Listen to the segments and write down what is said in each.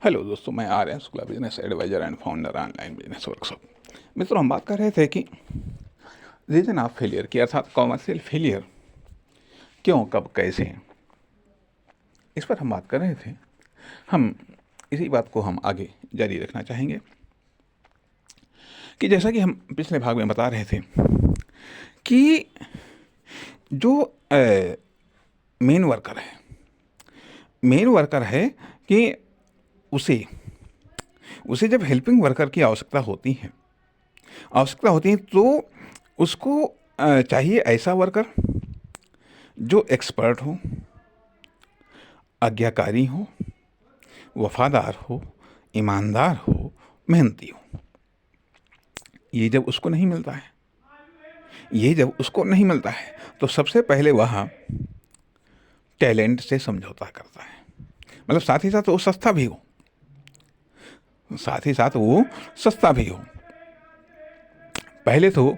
Hello दोस्तों, मैं Aryan Shukla, business advisor and founder online business workshop. मित्रों, हम बात कर रहे थे कि रीजन ऑफ फेलियर की, अर्थात कॉमर्शियल फेलियर क्यों, कब, कैसे, इस पर हम बात कर रहे थे। हम इसी बात को हम आगे जारी रखना चाहेंगे कि जैसा कि हम पिछले भाग में बता रहे थे कि जो मेन वर्कर है कि उसे जब हेल्पिंग वर्कर की आवश्यकता होती है तो उसको चाहिए ऐसा वर्कर जो एक्सपर्ट हो, आज्ञाकारी हो, वफादार हो, ईमानदार हो, मेहनती हो। ये जब उसको नहीं मिलता है तो सबसे पहले वह टैलेंट से समझौता करता है। मतलब साथ ही साथ वो सस्ता भी हो। पहले तो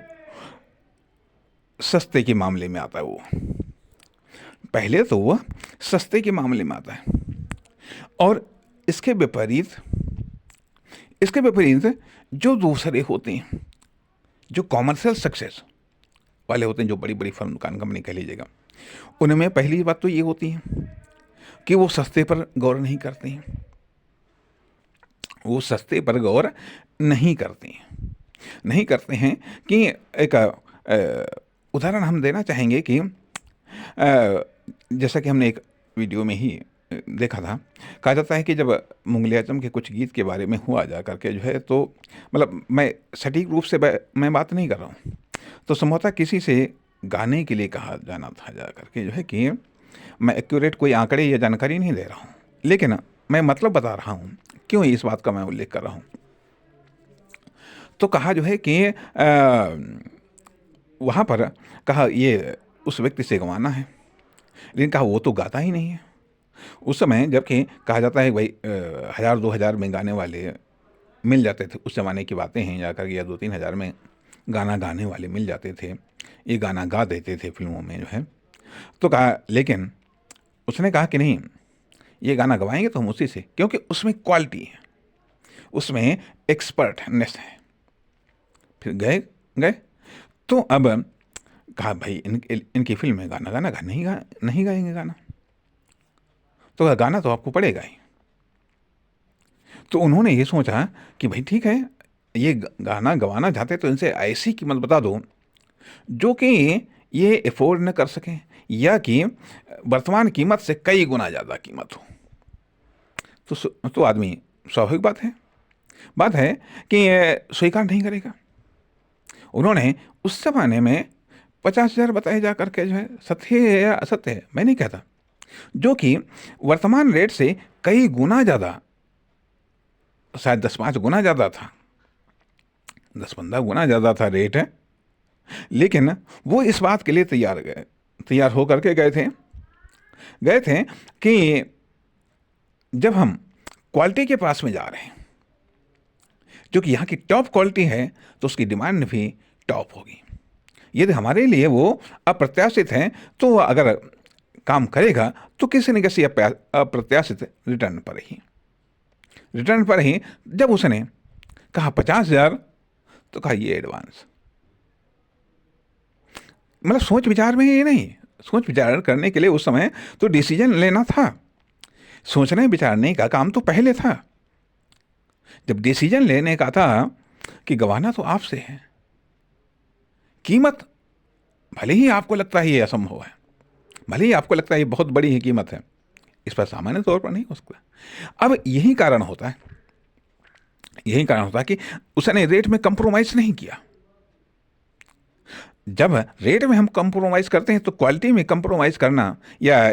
सस्ते के मामले में आता है और इसके विपरीत जो दूसरे होते हैं, जो कॉमर्शियल सक्सेस वाले होते हैं, जो बड़ी बड़ी फर्म, दुकान, कंपनी कह लीजिएगा, उनमें पहली बात तो ये होती है कि वो सस्ते पर गौर नहीं करते हैं। कि एक उदाहरण हम देना चाहेंगे कि जैसा कि हमने एक वीडियो में ही देखा था, कहा जाता है कि जब मुगल आजम के कुछ गीत के बारे में हुआ जा करके जो है, तो मतलब मैं सटीक रूप से मैं बात नहीं कर रहा हूँ, तो संभवतः किसी से गाने के लिए कहा जाना था जा करके जो है कि मैं एक्यूरेट कोई आंकड़े या जानकारी नहीं दे रहा हूँ, लेकिन मैं मतलब बता रहा हूँ क्यों इस बात का मैं उल्लेख कर रहा हूँ। तो कहा जो है कि वहाँ पर कहा ये उस व्यक्ति से गंवाना है, लेकिन कहा वो तो गाता ही नहीं है। उस समय जबकि कहा जाता है भाई 1000-2000 में गाने वाले मिल जाते थे, उस ज़माने की बातें हैं, जाकर या 2-3 हज़ार में गाना गाने वाले मिल जाते थे, ये गाना गा देते थे फिल्मों में जो है। तो कहा, लेकिन उसने कहा कि नहीं, ये गाना गवाएंगे तो हम उसी से, क्योंकि उसमें क्वालिटी है, उसमें एक्सपर्टनेस है। फिर गए तो अब कहा भाई इनकी फिल्म में गाना नहीं गाएंगे गाना, तो गाना तो आपको पड़ेगा ही। तो उन्होंने ये सोचा कि भाई ठीक है, ये गाना गवाना चाहते तो इनसे ऐसी कीमत बता दो जो कि ये अफोर्ड न कर सकें, या कि वर्तमान कीमत से कई गुना ज़्यादा कीमत हो। तो आदमी, स्वाभाविक बात है कि स्वीकार नहीं करेगा। उन्होंने उस जमाने में 50,000 बताए जा करके जो है, सत्य है या असत्य है मैं नहीं कहता, जो कि वर्तमान रेट से कई गुना ज़्यादा, शायद 10-5 गुना ज़्यादा था, 10-15 गुना ज़्यादा था रेट है। लेकिन वो इस बात के लिए तैयार हो करके गए थे कि जब हम क्वालिटी के पास में जा रहे हैं, जो कि यहाँ की टॉप क्वालिटी है, तो उसकी डिमांड भी टॉप होगी। यदि हमारे लिए वो अप्रत्याशित है, तो अगर काम करेगा तो किसी न किसी अप्रत्याशित रिटर्न पर ही जब उसने कहा 50,000, तो कहा ये एडवांस। मतलब सोच विचार करने के लिए उस समय तो डिसीजन लेना था, सोचने विचारने का काम तो पहले था। जब डिसीजन लेने का था कि गवाना तो आपसे है, कीमत भले ही आपको लगता है ये असंभव है, भले ही आपको लगता है ये बहुत बड़ी ही कीमत है, इस पर सामान्य तौर पर नहीं हो सकता। अब यही कारण होता है कि उसने रेट में कंप्रोमाइज नहीं किया। जब रेट में हम कंप्रोमाइज करते हैं तो क्वालिटी में कंप्रोमाइज करना या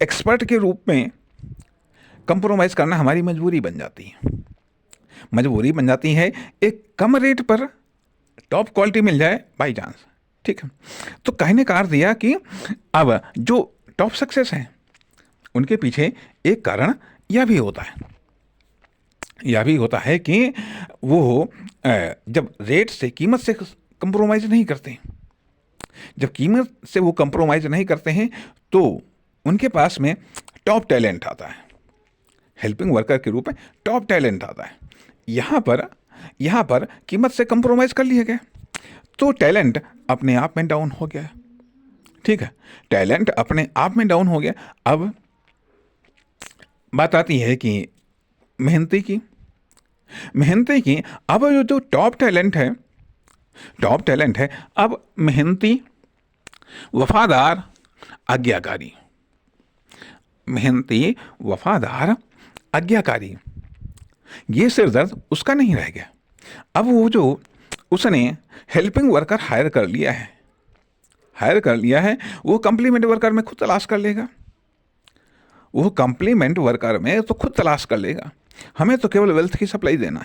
एक्सपर्ट के रूप में कंप्रोमाइज करना हमारी मजबूरी बन जाती है। एक कम रेट पर टॉप क्वालिटी मिल जाए बाई चांस, ठीक है। तो कहने का अर्थ यह कि अब जो टॉप सक्सेस हैं उनके पीछे एक कारण यह भी होता है कि वो जब रेट से, कीमत से कंप्रोमाइज नहीं करते, जब कीमत से वो कंप्रोमाइज नहीं करते हैं, तो उनके पास में टॉप टैलेंट आता है, हेल्पिंग वर्कर के रूप में टॉप टैलेंट आता है। यहाँ पर कीमत से कंप्रोमाइज़ कर लिया गया, तो टैलेंट अपने आप में डाउन हो गया। ठीक है, टैलेंट अपने आप में डाउन हो गया। अब बात आती है कि मेहनती की। अब जो टॉप टैलेंट है, अब मेहनती, वफादार, आज्ञाकारी, ये सिरदर्द उसका नहीं रह गया। अब वो जो उसने हेल्पिंग वर्कर हायर कर लिया है, वो कंप्लीमेंट वर्कर में खुद तलाश कर लेगा। हमें तो केवल वेल्थ की सप्लाई देना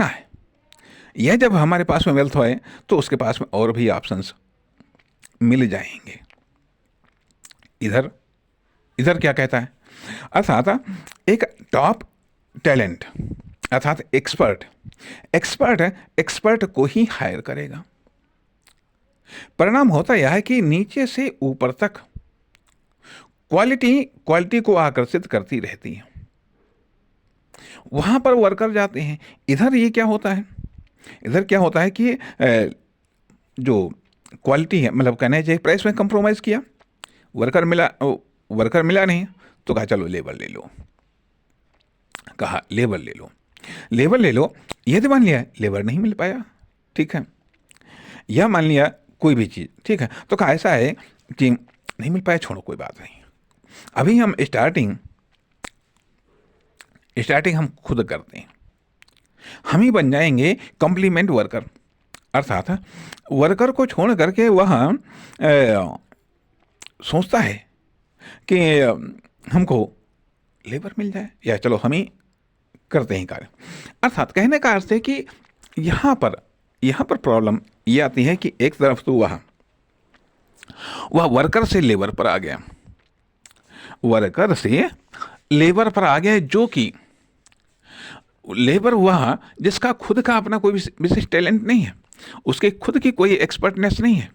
है। यह जब हमारे पास में वेल्थ होए तो उसके पास में और भी ऑप्शंस मिल जाएंगे। इधर क्या कहता है, अर्थात एक टॉप टैलेंट अर्थात एक्सपर्ट को ही हायर करेगा। परिणाम होता यह है कि नीचे से ऊपर तक क्वालिटी को आकर्षित करती रहती है। वहां पर वर्कर जाते हैं। इधर क्या होता है कि जो क्वालिटी है, मतलब कहना चाहिए प्राइस में कंप्रोमाइज किया, वर्कर मिला नहीं तो कहा चलो लेबर ले लो। ये तो मान लिया लेबर नहीं मिल पाया, ठीक है, यह मान लिया कोई भी चीज़, ठीक है, तो कहा ऐसा है कि नहीं मिल पाया, छोड़ो कोई बात नहीं, अभी हम स्टार्टिंग हम खुद करते हैं, हम ही बन जाएंगे कॉम्प्लीमेंट वर्कर। अर्थात वर्कर को छोड़ करके वह सोचता है कि हमको लेबर मिल जाए या चलो हम ही करते हैं कार्य। अर्थात कहने का अर्थ है कि यहाँ पर प्रॉब्लम ये आती है कि एक तरफ तो वह वर्कर से लेबर पर आ गया, जो कि लेबर वह जिसका खुद का अपना कोई विशेष टैलेंट नहीं है, उसके खुद की कोई एक्सपर्टनेस नहीं है,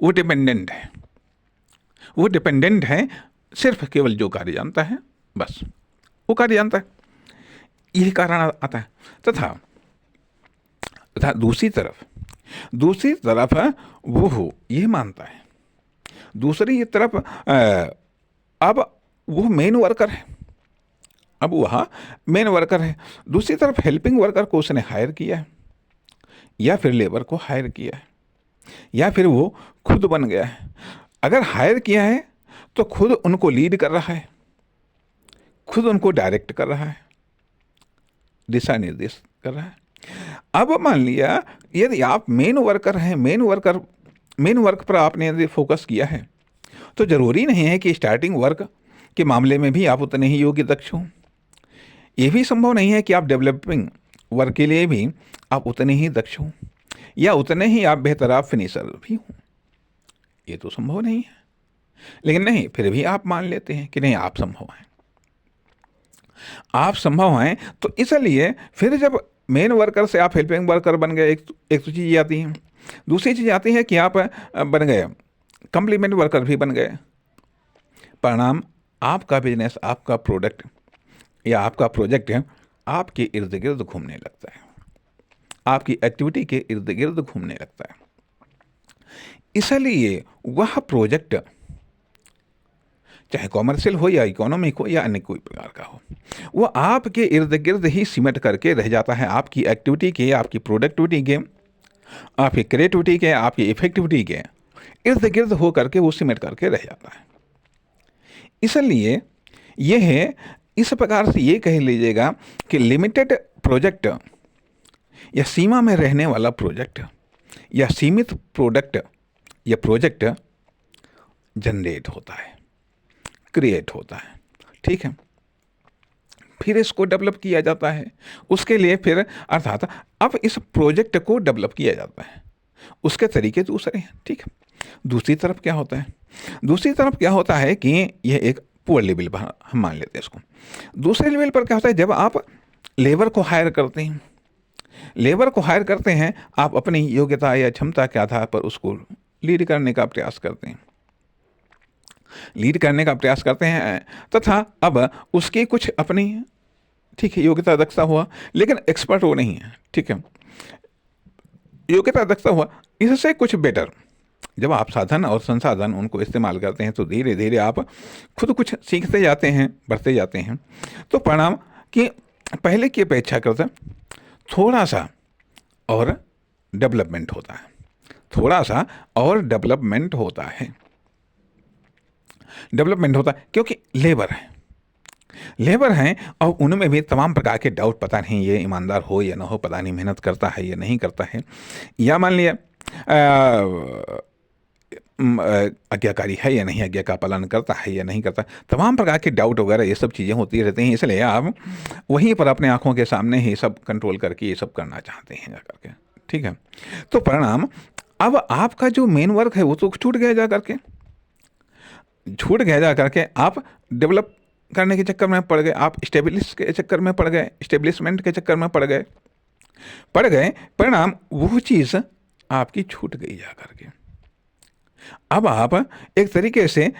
वो डिपेंडेंट है, सिर्फ केवल जो कार्य जानता है बस वो कार्य जानता है, यही कारण आता है। तथा दूसरी तरफ वो ये मानता है, दूसरी तरफ अब वो मेन वर्कर है, दूसरी तरफ हेल्पिंग वर्कर को उसने हायर किया है या फिर लेबर को हायर किया है या फिर वो खुद बन गया है। अगर हायर किया है तो खुद उनको लीड कर रहा है, खुद उनको डायरेक्ट कर रहा है, दिशा निर्देश कर रहा है। अब मान लिया यदि आप मेन वर्क पर आपने यदि फोकस किया है तो जरूरी नहीं है कि स्टार्टिंग वर्क के मामले में भी आप उतने ही योग्य दक्ष हों। यह भी संभव नहीं है कि आप डेवलपिंग वर्क के लिए भी आप उतने ही दक्ष हों या उतने ही आप बेहतर आप फिनिशर भी हों। ये तो संभव नहीं है, लेकिन नहीं, फिर भी आप मान लेते हैं कि नहीं आप संभव हैं। तो इसलिए फिर जब मेन वर्कर से आप हेल्पिंग वर्कर बन गए, एक तो चीज़ आती है, दूसरी चीज़ आती है कि आप बन गए कॉम्प्लीमेंट वर्कर भी बन गए। परिणाम आपका बिजनेस, आपका प्रोडक्ट या आपका प्रोजेक्ट आपके इर्द गिर्द घूमने लगता है, आपकी एक्टिविटी के इर्द गिर्द घूमने लगता है। इसलिए वह प्रोजेक्ट चाहे कॉमर्शियल हो या इकोनॉमिक हो या अन्य कोई प्रकार का हो, वो आपके इर्द गिर्द ही सिमट करके रह जाता है। आपकी एक्टिविटी के, आपकी प्रोडक्टिविटी के, आपकी क्रिएटिविटी के, आपकी इफेक्टिविटी के इर्द गिर्द हो करके वो सिमट करके रह जाता है। इसलिए यह है, इस प्रकार से ये कह लीजिएगा कि लिमिटेड प्रोजेक्ट या सीमा में रहने वाला प्रोजेक्ट या सीमित प्रोडक्ट या प्रोजेक्ट जनरेट होता है, क्रिएट होता है, ठीक है, फिर इसको डेवलप किया जाता है। उसके लिए फिर अर्थात अब इस प्रोजेक्ट को डेवलप किया जाता है, उसके तरीके दूसरे हैं, ठीक है। दूसरी तरफ क्या होता है कि यह एक पुअर लेवल पर हम मान लेते हैं इसको। दूसरे लेवल पर क्या होता है, जब आप लेबर को हायर करते हैं, आप अपनी योग्यता या क्षमता के आधार पर उसको लीड करने का प्रयास करते हैं। लीड करने का प्रयास करते हैं, तथा अब उसकी कुछ अपनी, ठीक है, योग्यता दक्षता हुआ, लेकिन एक्सपर्ट वो नहीं है, ठीक है, योग्यता दक्षता हुआ, इससे कुछ बेटर। जब आप साधन और संसाधन उनको इस्तेमाल करते हैं तो धीरे धीरे आप खुद कुछ सीखते जाते हैं, बढ़ते जाते हैं। तो परिणाम कि पहले की अपेक्षाकृत थोड़ा सा और डेवलपमेंट होता है, थोड़ा सा और डेवलपमेंट होता है, डेवलपमेंट होता है, क्योंकि लेबर हैं और उनमें भी तमाम प्रकार के डाउट, पता नहीं ये ईमानदार हो या ना हो, पता नहीं मेहनत करता है या नहीं करता है, या मान लिया आज्ञाकारी है या नहीं, आज्ञा का पालन करता है या नहीं करता, तमाम प्रकार के डाउट वगैरह ये सब चीज़ें होती रहती हैं। इसलिए आप वहीं पर अपने आंखों के सामने ही सब कंट्रोल करके ये सब करना चाहते हैं जा करके, ठीक है। तो परिणाम, अब आपका जो मेन वर्क है वो तो छूट गया जा करके आप डेवलप करने के चक्कर में पड़ गए, आप स्टेब्लिश के चक्कर में पड़ गए, स्टेब्लिशमेंट के चक्कर में पड़ गए। परिणाम वो चीज़ आपकी छूट गई जा करके। अब आप एक तरीके से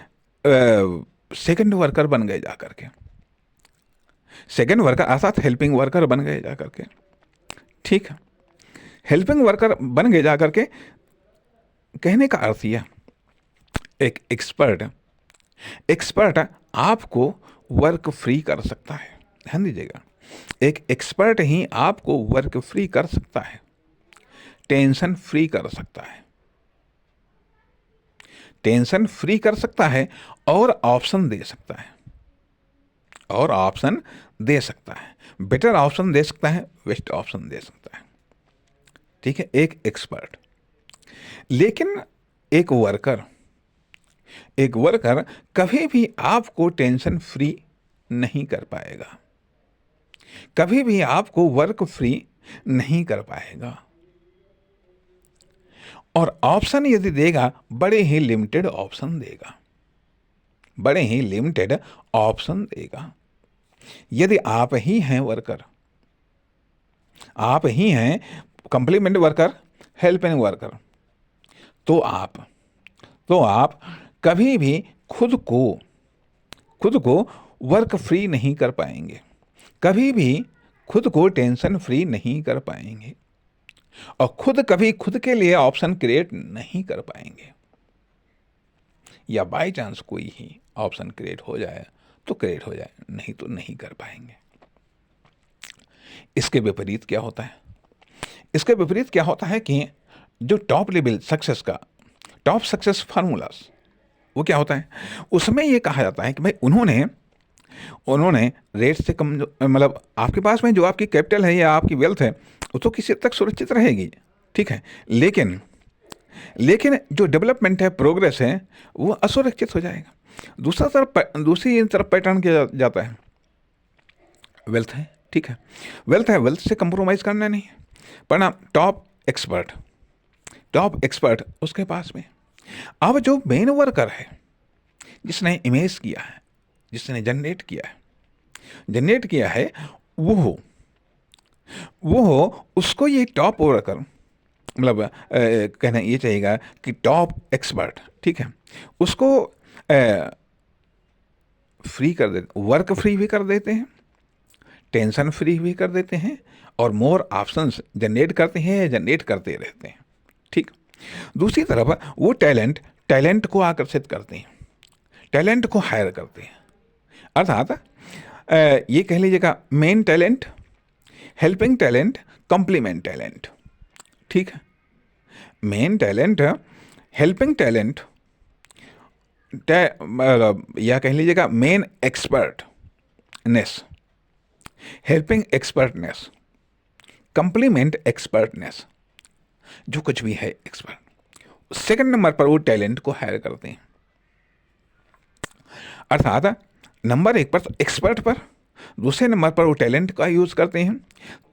सेकंड वर्कर बन गए जा करके, सेकंड वर्कर अर्थात हेल्पिंग वर्कर बन गए जा करके, ठीक है। हेल्पिंग वर्कर बन गए जा करके, कहने का अर्थ यह, एक एक्सपर्ट आपको वर्क फ्री कर सकता है, ध्यान दीजिएगा, एक एक्सपर्ट ही आपको वर्क फ्री कर सकता है, टेंशन फ्री कर सकता है, टेंशन फ्री कर सकता है, और ऑप्शन दे सकता है, और ऑप्शन दे सकता है, बेटर ऑप्शन दे सकता है, बेस्ट ऑप्शन दे सकता है, ठीक है, एक एक्सपर्ट। लेकिन एक वर्कर कभी भी आपको टेंशन फ्री नहीं कर पाएगा, कभी भी आपको वर्क फ्री नहीं कर पाएगा, और ऑप्शन यदि देगा, बड़े ही लिमिटेड ऑप्शन देगा, बड़े ही लिमिटेड ऑप्शन देगा। यदि आप ही हैं वर्कर, आप ही हैं कंप्लीमेंट वर्कर, हेल्पिंग वर्कर, तो आप कभी भी खुद को वर्क फ्री नहीं कर पाएंगे, कभी भी खुद को टेंशन फ्री नहीं कर पाएंगे, और कभी खुद के लिए ऑप्शन क्रिएट नहीं कर पाएंगे, या बाय चांस कोई ही ऑप्शन क्रिएट हो जाए तो क्रिएट हो जाए, नहीं तो नहीं कर पाएंगे। इसके विपरीत क्या होता है? इसके विपरीत क्या होता है कि जो टॉप लेवल सक्सेस का, टॉप सक्सेस फार्मूलास, वो क्या होता है, उसमें ये कहा जाता है कि भाई उन्होंने रेट से कम, मतलब आपके पास में जो आपकी कैपिटल है या आपकी वेल्थ है वो तो किसी हद तक सुरक्षित रहेगी, ठीक है, लेकिन जो डेवलपमेंट है, प्रोग्रेस है, वो असुरक्षित हो जाएगा। दूसरी तरफ पैटर्न किया जाता है, वेल्थ है, ठीक है, वेल्थ से कंप्रोमाइज़ करना नहीं है, पर टॉप एक्सपर्ट उसके पास में। अब जो मेन वर्कर है, जिसने इमेज किया है, जिसने जनरेट किया है, वो उसको ये टॉप वर्कर, मतलब कहना ये चाहिएगा कि टॉप एक्सपर्ट, ठीक है, उसको फ्री कर देते, वर्क फ्री भी कर देते हैं, टेंशन फ्री भी कर देते हैं, और मोर ऑप्शंस जनरेट करते रहते हैं, ठीक। दूसरी तरफ वो टैलेंट को आकर्षित करते हैं, टैलेंट को हायर करते हैं, अर्थात ये कह लीजिएगा main talent, helping talent, complement talent, ठीक है, मेन टैलेंट, हेल्पिंग टैलेंट, या कह लीजिएगा main expertness, helping expertness, complement expertness, जो कुछ भी है एक्सपर्ट। सेकंड नंबर पर वो टैलेंट को हायर करते हैं, अर्थात नंबर 1 पर तो एक्सपर्ट पर, दूसरे नंबर पर वो टैलेंट का यूज़ करते हैं,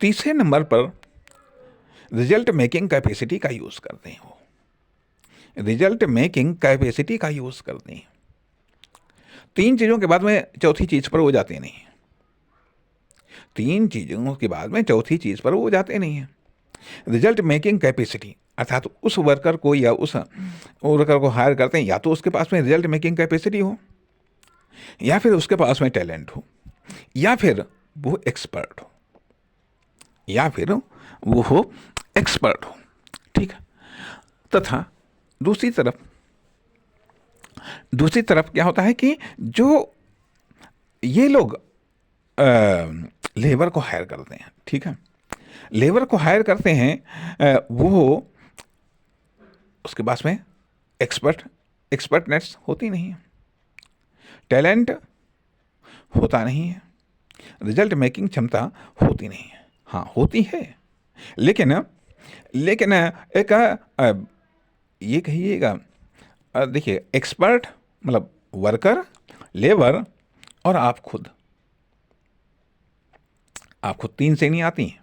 तीसरे नंबर पर रिजल्ट मेकिंग कैपेसिटी का यूज़ करते हैं, वो रिजल्ट मेकिंग कैपेसिटी का यूज़ करते हैं। 3 चीज़ों के बाद में चौथी चीज़ पर वो जाते नहीं हैं, 3 चीज़ों के बाद में चौथी चीज़ पर वो जाते नहीं हैं। रिजल्ट मेकिंग कैपेसिटी, अर्थात उस वर्कर को या उस वर्कर को हायर करते हैं या तो उसके पास में रिजल्ट मेकिंग कैपेसिटी हो, या फिर उसके पास में टैलेंट हो, या फिर वो एक्सपर्ट हो, या फिर वो हो एक्सपर्ट हो। ठीक है। तथा दूसरी तरफ क्या होता है कि जो ये लोग लेबर को हायर करते हैं, ठीक है, लेबर को हायर करते हैं, वो उसके पास में एक्सपर्टनेस होती नहीं है, टैलेंट होता नहीं है, रिजल्ट मेकिंग क्षमता होती नहीं है। हाँ होती है, लेकिन एक ये कहिएगा, देखिए एक्सपर्ट मतलब वर्कर, लेबर और आप खुद तीन श्रेणी आती हैं।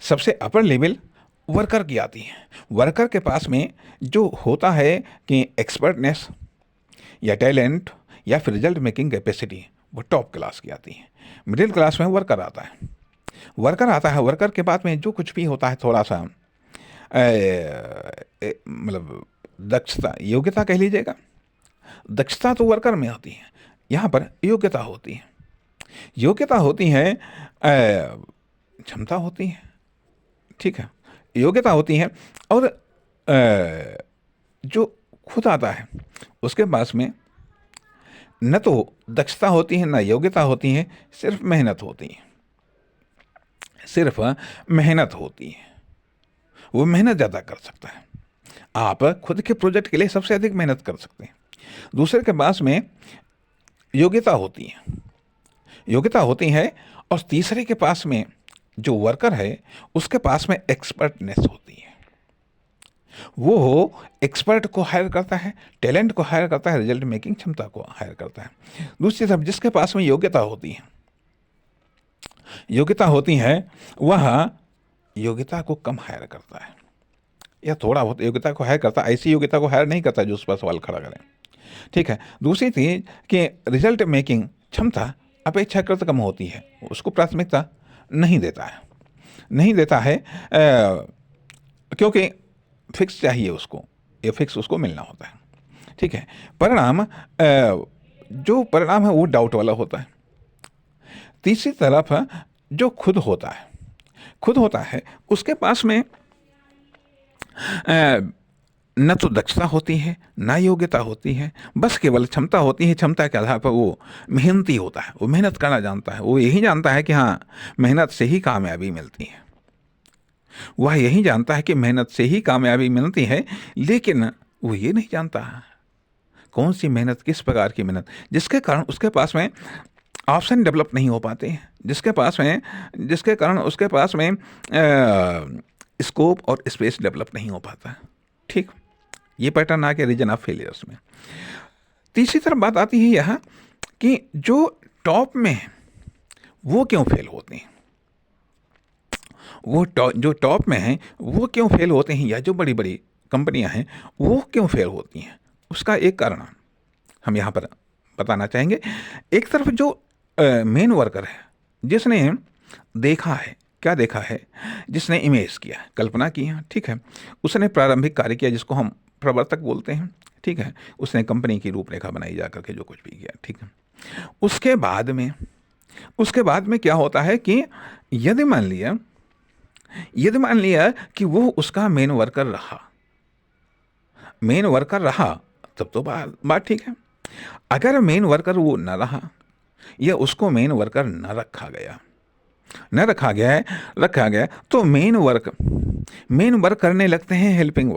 सबसे अपर लेवल वर्कर की आती है। वर्कर के पास में जो होता है कि एक्सपर्टनेस या टैलेंट या फिर रिजल्ट मेकिंग कैपेसिटी, वो टॉप क्लास की आती है। मिडिल क्लास में वर्कर आता है। वर्कर के बाद में जो कुछ भी होता है थोड़ा सा मतलब दक्षता, योग्यता कह लीजिएगा। दक्षता तो वर्कर में आती है, यहाँ पर योग्यता होती है। योग्यता होती है, क्षमता होती है, ठीक है, योग्यता होती है। और जो खुद आता है उसके पास में न तो दक्षता होती है, न योग्यता होती है, सिर्फ मेहनत होती है। वो मेहनत ज़्यादा कर सकता है। आप खुद के प्रोजेक्ट के लिए सबसे अधिक मेहनत कर सकते हैं। दूसरे के पास में योग्यता होती है और तीसरे के पास में जो वर्कर है उसके पास में एक्सपर्टनेस होती है। वो एक्सपर्ट को हायर करता है, टैलेंट को हायर करता है, रिजल्ट मेकिंग क्षमता को हायर करता है। दूसरी तरफ जिसके पास में योग्यता होती है वह योग्यता को कम हायर करता है या थोड़ा बहुत योग्यता को हायर करता है। ऐसी योग्यता को हायर नहीं करता जो उस पर सवाल खड़ा करें, ठीक है। दूसरी चीज कि रिजल्ट मेकिंग क्षमता अपेक्षाकृत कम होती है, उसको प्राथमिकता नहीं देता है, क्योंकि फिक्स चाहिए उसको, ये फिक्स उसको मिलना होता है, ठीक है। जो परिणाम है वो डाउट वाला होता है। तीसरी तरफ जो खुद होता है उसके पास में न तो दक्षता होती है, न योग्यता होती है, बस केवल क्षमता होती है। क्षमता के आधार पर वो मेहनती होता है, वो मेहनत करना जानता है। वो यही जानता है कि हाँ मेहनत से ही कामयाबी मिलती है। वह यही जानता है कि मेहनत से ही कामयाबी मिलती है, लेकिन वो ये नहीं जानता कौन सी मेहनत, किस प्रकार की मेहनत, जिसके कारण उसके पास में ऑप्शन डेवलप नहीं हो पाते हैं, जिसके कारण उसके पास में स्कोप और स्पेस डेवलप नहीं हो पाता, ठीक। ये पैटर्न आ गया रीजन ऑफ फेलियर्स में। तीसरी तरफ बात आती है यह कि जो टॉप में है वो क्यों फेल होते हैं, जो टॉप में हैं वो क्यों फेल होते हैं, या जो बड़ी बड़ी कंपनियां हैं वो क्यों फेल होती हैं, उसका एक कारण हम यहाँ पर बताना चाहेंगे। एक तरफ जो मेन वर्कर है, जिसने देखा है, क्या देखा है, जिसने इमेज किया, कल्पना की है, ठीक है, उसने प्रारंभिक कार्य किया जिसको हम प्रवर्तक बोलते हैं, ठीक है, उसने कंपनी की रूपरेखा बनाई जा करके जो कुछ भी किया, ठीक है। उसके बाद में क्या होता है कि यदि मान लिया कि वो उसका मेन वर्कर रहा तब तो बात ठीक है। अगर मेन वर्कर वो न रहा या उसको मेन वर्कर न रखा गया तो मेन वर्क करने लगते हैं हेल्पिंग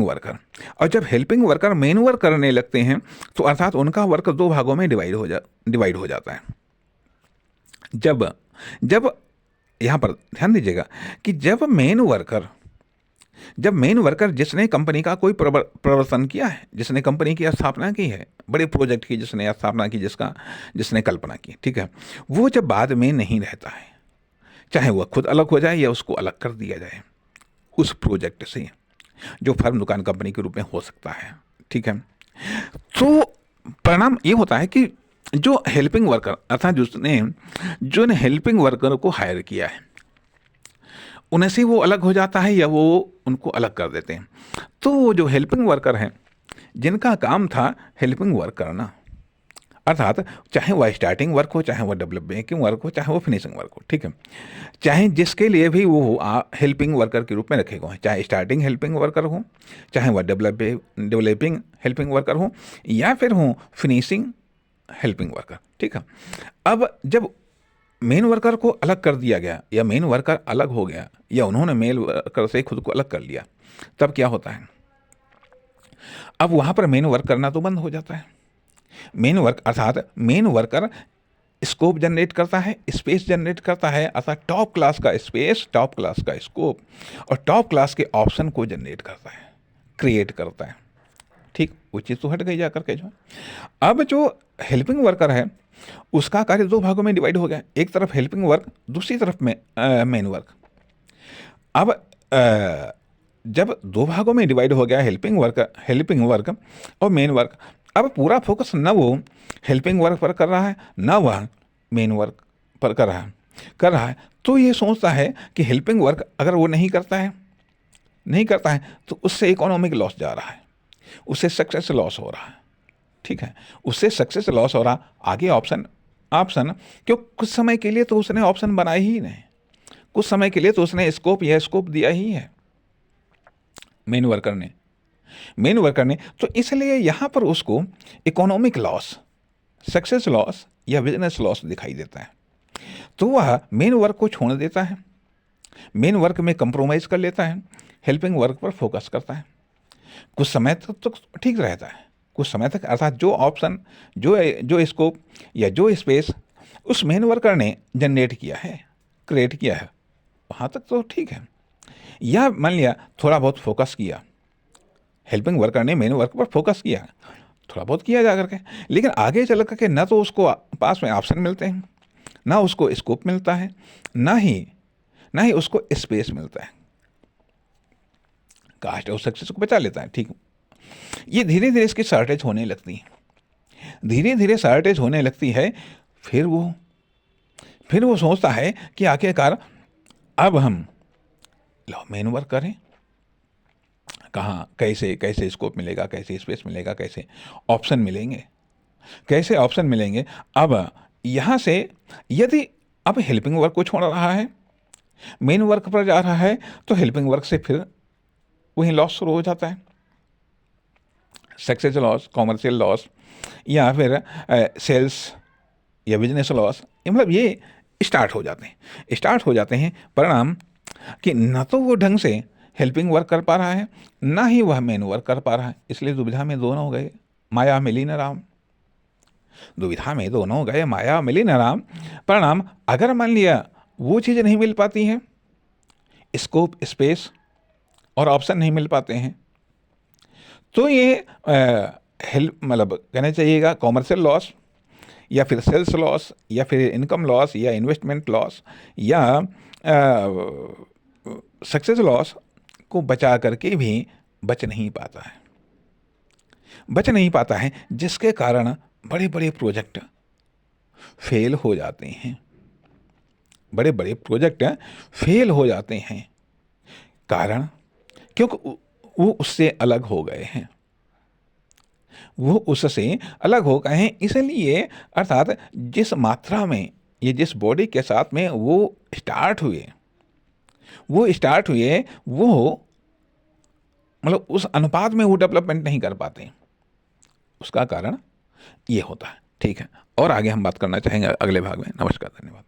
वर्कर। और जब हेल्पिंग वर्कर मेन वर्क करने लगते हैं तो अर्थात उनका वर्क दो भागों में डिवाइड हो जाता है। जब यहाँ पर ध्यान दीजिएगा कि जब मेन वर्कर जिसने कंपनी का कोई प्रवर्तन किया है, जिसने कंपनी की स्थापना की है, बड़े प्रोजेक्ट की जिसने स्थापना की, जिसने कल्पना की, ठीक है, वो जब बाद में नहीं रहता है, चाहे वह खुद अलग हो जाए या उसको अलग कर दिया जाए उस प्रोजेक्ट से, जो फर्म दुकान कंपनी के रूप में हो सकता है, ठीक है, तो परिणाम ये होता है कि जो हेल्पिंग वर्कर अर्थात जो ने हेल्पिंग वर्कर को हायर किया है, उनसे से वो अलग हो जाता है या वो उनको अलग कर देते हैं। तो वो जो हेल्पिंग वर्कर हैं, जिनका काम था हेल्पिंग वर्क करना, अर्थात चाहे वह स्टार्टिंग वर्क हो, चाहे वह डेवलपिंग वर्क हो, चाहे वो फिनिशिंग वर्क हो, ठीक है, चाहे जिसके लिए भी वो हेल्पिंग वर्कर के रूप में रखे गए हैं, चाहे स्टार्टिंग हेल्पिंग वर्कर हो, चाहे वह डेवलपिंग हेल्पिंग वर्कर हो, या फिर हो फिनिशिंग हेल्पिंग वर्कर, ठीक है। अब जब मेन वर्कर को अलग कर दिया गया या मेन वर्कर अलग हो गया या उन्होंने मेन वर्कर से खुद को अलग कर लिया, तब क्या होता है, अब वहाँ पर मेन वर्क करना तो बंद हो जाता है। मेन वर्क अर्थात मेन वर्कर स्कोप जनरेट करता है, स्पेस जनरेट करता है, अर्थात टॉप क्लास का स्पेस, टॉप क्लास का स्कोप और टॉप क्लास के ऑप्शन को जनरेट करता है, क्रिएट करता है, ठीक। वो चीज़ तो हट गई जा करके जो। अब जो हेल्पिंग वर्कर है उसका कार्य दो भागों में डिवाइड हो गया, एक तरफ हेल्पिंग वर्क, दूसरी तरफ में मेन वर्क। अब जब दो भागों में डिवाइड हो गया हेल्पिंग वर्क और मेन वर्क, अब पूरा फोकस न वो हेल्पिंग वर्क पर कर रहा है, न वह मेन वर्क पर कर रहा है। तो ये सोचता है कि हेल्पिंग वर्क अगर वो नहीं करता है तो उससे इकोनॉमिक लॉस जा रहा है, उससे सक्सेस लॉस हो रहा है, ठीक है, उससे सक्सेस लॉस हो रहा। आगे ऑप्शन क्यों, कुछ समय के लिए तो उसने ऑप्शन बनाए ही नहीं, कुछ समय के लिए तो उसने स्कोप दिया ही है मेन वर्कर ने। तो इसलिए यहाँ पर उसको इकोनॉमिक लॉस, सक्सेस लॉस या बिजनेस लॉस दिखाई देता है। तो वह मेन वर्क को छोड़ देता है, मेन वर्क में कंप्रोमाइज़ कर लेता है, हेल्पिंग वर्क पर फोकस करता है। कुछ समय तक तो ठीक रहता है, कुछ समय तक, अर्थात जो ऑप्शन, जो स्कोप या जो स्पेस उस मेन वर्कर ने जनरेट किया है, क्रिएट किया है, वहाँ तक तो ठीक है। या मान लिया थोड़ा बहुत फोकस किया, हेल्पिंग वर्कर ने मेन वर्क पर फोकस किया, थोड़ा बहुत किया जा करके, लेकिन आगे चल करके ना तो उसको पास में ऑप्शन मिलते हैं, ना उसको स्कोप मिलता है, ना ही उसको स्पेस मिलता है, कास्ट ऑफ सक्सेस को बचा लेता है, ठीक। ये धीरे धीरे इसकी शॉर्टेज होने लगती है, फिर वो सोचता है कि आखिरकार अब हम मेन वर्क करें, कहाँ, कैसे स्कोप मिलेगा, कैसे स्पेस मिलेगा, कैसे ऑप्शन मिलेंगे। अब यहाँ से यदि अब हेल्पिंग वर्क को छोड़ रहा है, मेन वर्क पर जा रहा है, तो हेल्पिंग वर्क से फिर वहीं लॉस शुरू हो जाता है, सक्सेस लॉस, कॉमर्शियल लॉस, या फिर सेल्स या बिजनेस लॉस, मतलब ये स्टार्ट हो जाते हैं। परिणाम कि न तो वो ढंग से हेल्पिंग वर्क कर पा रहा है, ना ही वह मेन वर्क कर पा रहा है, इसलिए दुविधा में दोनों हो गए, माया मिली न राम। परिणाम अगर मान लिया वो चीज़ नहीं मिल पाती हैं, स्कोप, स्पेस और ऑप्शन नहीं मिल पाते हैं, तो ये मतलब कहना चाहिएगा कॉमर्शियल लॉस या फिर सेल्स लॉस या फिर इनकम लॉस या इन्वेस्टमेंट लॉस या सक्सेस लॉस को बचा करके भी बच नहीं पाता है, जिसके कारण बड़े बड़े प्रोजेक्ट फेल हो जाते हैं, कारण क्योंकि वो उससे अलग हो गए हैं, इसलिए अर्थात जिस मात्रा में ये जिस बॉडी के साथ में वो स्टार्ट हुए वो मतलब उस अनुपात में वो डेवलपमेंट नहीं कर पाते, उसका कारण ये होता है, ठीक है। और आगे हम बात करना चाहेंगे अगले भाग में। नमस्कार, धन्यवाद।